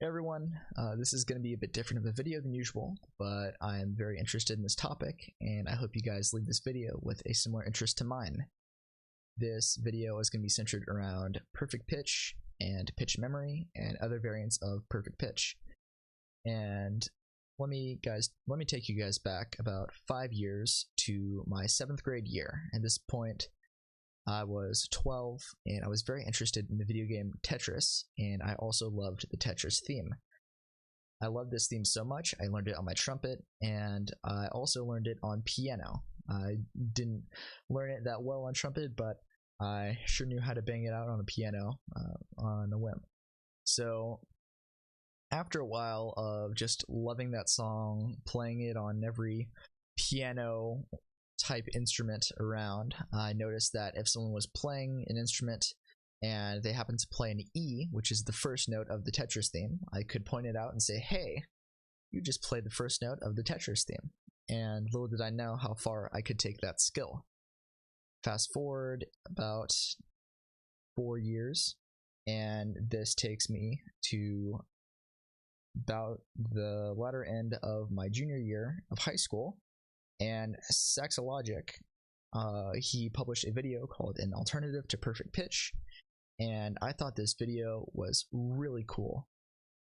Hey everyone, this is going to be a bit different of a video than usual, but I'm very interested in this topic, and I hope you guys leave this video with a similar interest to mine. This video is going to be centered around perfect pitch and pitch memory and other variants of perfect pitch. And let me take you guys back about 5 years to my 7th grade year. At this point, I was 12 and I was very interested in the video game Tetris, and I also loved the Tetris theme. I loved this theme so much, I learned it on my trumpet, and I also learned it on piano. I didn't learn it that well on trumpet, but I sure knew how to bang it out on a piano on a whim. So after a while of just loving that song, playing it on every piano type instrument around, I noticed that if someone was playing an instrument and they happened to play an E, which is the first note of the Tetris theme, I could point it out and say, hey, you just played the first note of the Tetris theme. And little did I know how far I could take that skill. Fast forward about 4 years, and this takes me to about the latter end of my junior year of high school. And Saxologic, he published a video called An Alternative to Perfect Pitch, and I thought this video was really cool.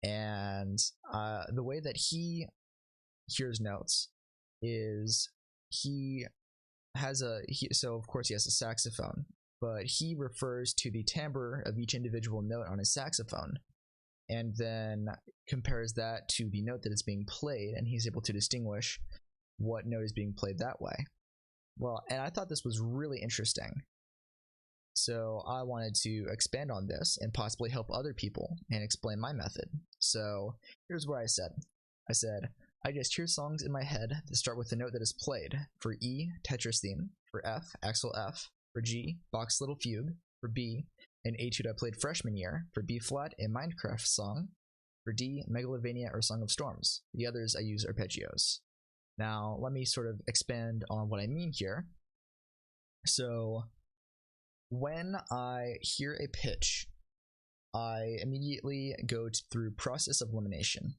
And the way that he hears notes is so of course he has a saxophone, but he refers to the timbre of each individual note on his saxophone and then compares that to the note that is being played, and he's able to distinguish what note is being played that way. Well, and I thought this was really interesting. So I wanted to expand on this and possibly help other people and explain my method. So here's what I said. I just hear songs in my head that start with the note that is played. For E, Tetris theme. For F, Axel F. For G, Bach's Little Fugue. For B, an etude I played freshman year. For B flat, a Minecraft song. For D, Megalovania or Song of Storms. The others I use arpeggios. Now, let me sort of expand on what I mean here. So, when I hear a pitch, I immediately go through process of elimination.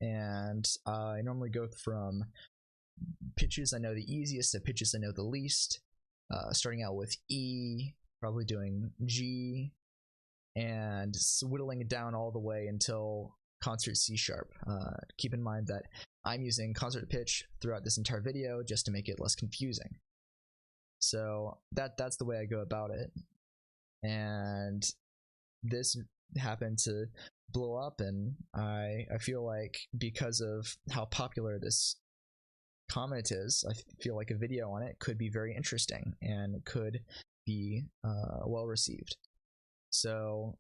And I normally go from pitches I know the easiest to pitches I know the least, starting out with E, probably doing G, and whittling it down all the way until concert C sharp. Keep in mind that I'm using concert pitch throughout this entire video just to make it less confusing. So that's the way I go about it. And this happened to blow up, and I feel like because of how popular this comment is, I feel like a video on it could be very interesting and could be well received. So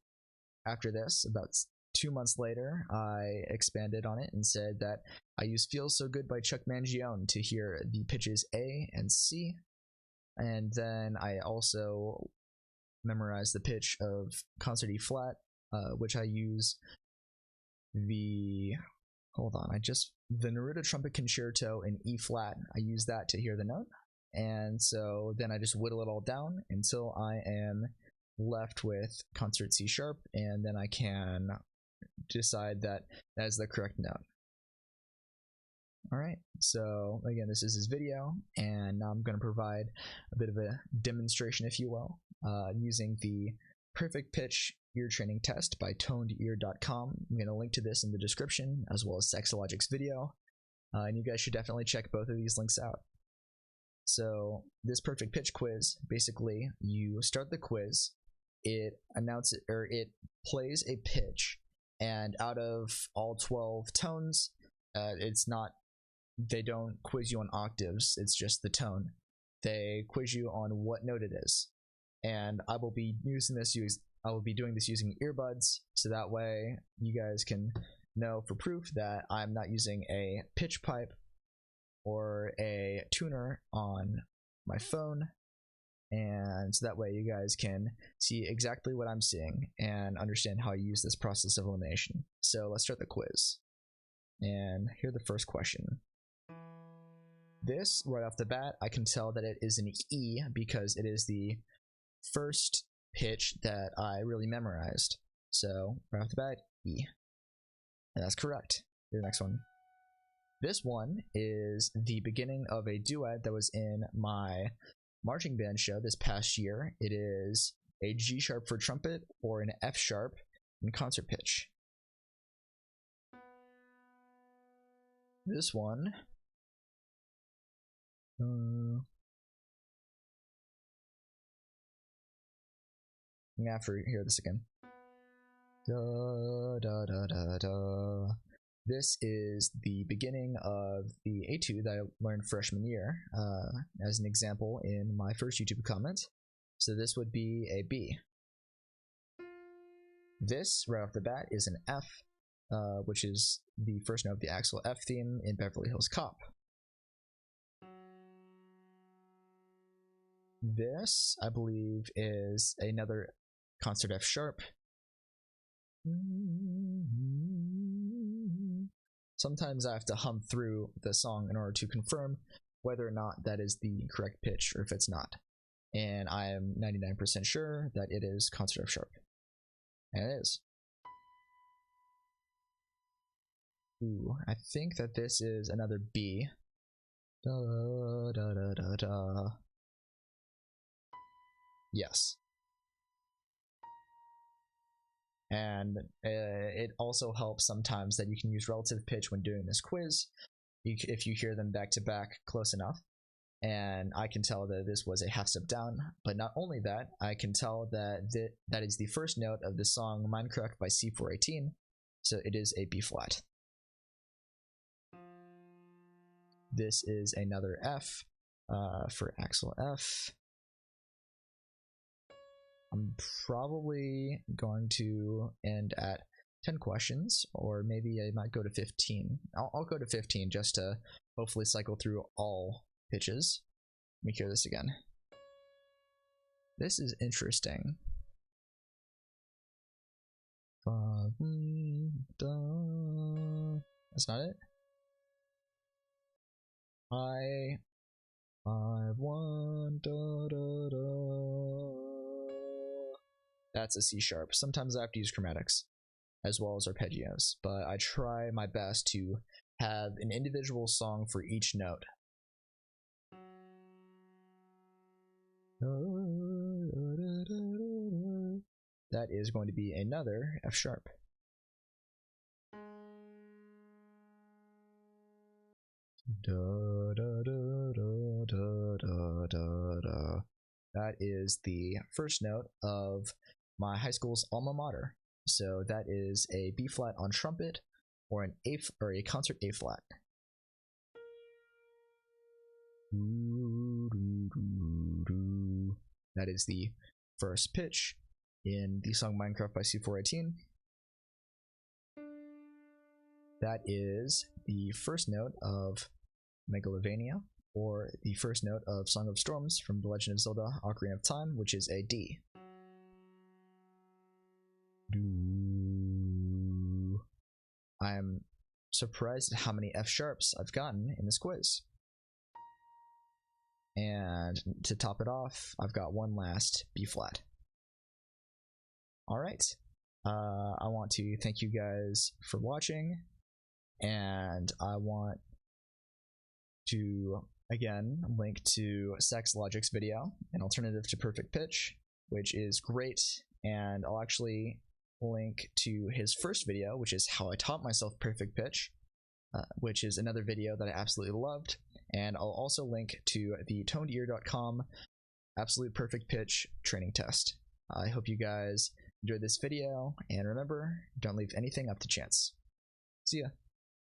after this, about 2 months later, I expanded on it and said that I use Feels So Good by Chuck Mangione to hear the pitches A and C, and then I also memorized the pitch of Concert E flat, which I use the Neruda Trumpet Concerto in E flat. I use that to hear the note, and so then I just whittle it all down until I am left with Concert C sharp, and then I can decide that that is the correct note. Alright, so again, this is his video, and now I'm going to provide a bit of a demonstration, if you will, using the Perfect Pitch Ear Training Test by tonedear.com. I'm going to link to this in the description, as well as Saxologic's video, and you guys should definitely check both of these links out. So this Perfect Pitch quiz, basically, you start the quiz, it plays a pitch, and out of all 12 tones, they don't quiz you on octaves, it's just the tone. They quiz you on what note it is. And I will be doing this using earbuds, so that way you guys can know for proof that I'm not using a pitch pipe or a tuner on my phone, and so that way you guys can see exactly what I'm seeing and understand how I use this process of elimination. So let's start the quiz. And here's the first question. This, right off the bat, I can tell that it is an E because it is the first pitch that I really memorized. So right off the bat, E. And that's correct. The next one. This one is the beginning of a duet that was in my marching band show this past year. It is a G sharp for trumpet or an F sharp in concert pitch. This one. I'm gonna have to hear this again. Da, da, da, da, da. This is the beginning of the etude that I learned freshman year, as an example in my first YouTube comment. So this would be a B. This, right off the bat, is an F, which is the first note of the Axel F theme in Beverly Hills Cop. This, I believe, is another concert F sharp. Sometimes I have to hum through the song in order to confirm whether or not that is the correct pitch or if it's not. And I am 99% sure that it is concert F sharp. And it is. Ooh, I think that this is another B. Da, da, da, da, da. Yes. And it also helps sometimes that you can use relative pitch when doing this quiz if you hear them back to back close enough. And I can tell that this was a half step down, but not only that, I can tell that that is the first note of the song Minecraft by C418, so it is a B flat. This is another F for Axel F. I'm probably going to end at 10 questions, or maybe I might go to 15. I'll go to 15 just to hopefully cycle through all pitches. Let me hear this again. This is interesting. That's not it. 5, 1, da, da, da. That's a C sharp. Sometimes I have to use chromatics as well as arpeggios, but I try my best to have an individual song for each note. That is going to be another F sharp. Da, da, da, da, da, da, da, da. That is the first note of my high school's alma mater. So that is a B flat on trumpet or an A or a concert A flat. That is the first pitch in the song Minecraft by C418. That is the first note of Megalovania, or the first note of Song of Storms from The Legend of Zelda Ocarina of Time, which is a D. I am surprised at how many F sharps I've gotten in this quiz. And to top it off, I've got one last B flat. Alright, I want to thank you guys for watching, and I want to again link to Sax Logic's video, an alternative to perfect pitch, which is great, and I'll actually link to his first video, which is how I taught myself perfect pitch, which is another video that I absolutely loved, and I'll also link to the tonedear.com absolute perfect pitch training test. I hope you guys enjoyed this video, and remember, don't leave anything up to chance. See ya.